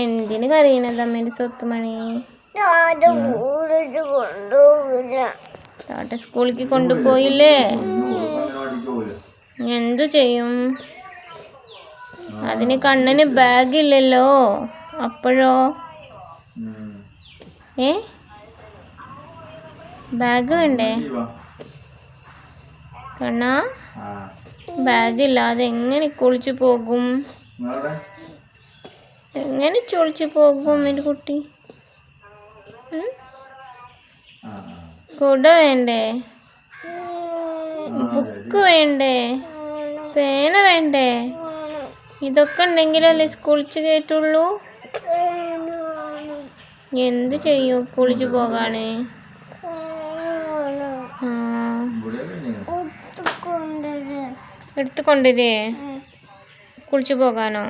എന്തിന് കരയണത് അമ്മേൻ്റെ സ്വത്തുമണി? ടാറ്റ സ്കൂളിലേക്ക് കൊണ്ടുപോയില്ലേ? എന്തു ചെയ്യും? അതിന് കണ്ണന് ബാഗില്ലല്ലോ. അപ്പോഴോ? ബാഗ് വേണ്ടേ കണ്ണാ? ബാഗില്ലാതെ എങ്ങനെ കുളിച്ചു പോകും? എങ്ങനെ ചൊളിച്ചു പോകും എൻ്റെ കുട്ടി? കുട വേണ്ടേ? ബുക്ക് വേണ്ടേ? പേന വേണ്ടേ? ഇതൊക്കെ ഉണ്ടെങ്കിലല്ലേ കുളിച്ച് കയറ്റുള്ളൂ. എന്ത് ചെയ്യൂ കുളിച്ചു പോകാണ്? എടുത്തുകൊണ്ടേ കുളിച്ചു പോകാനോ?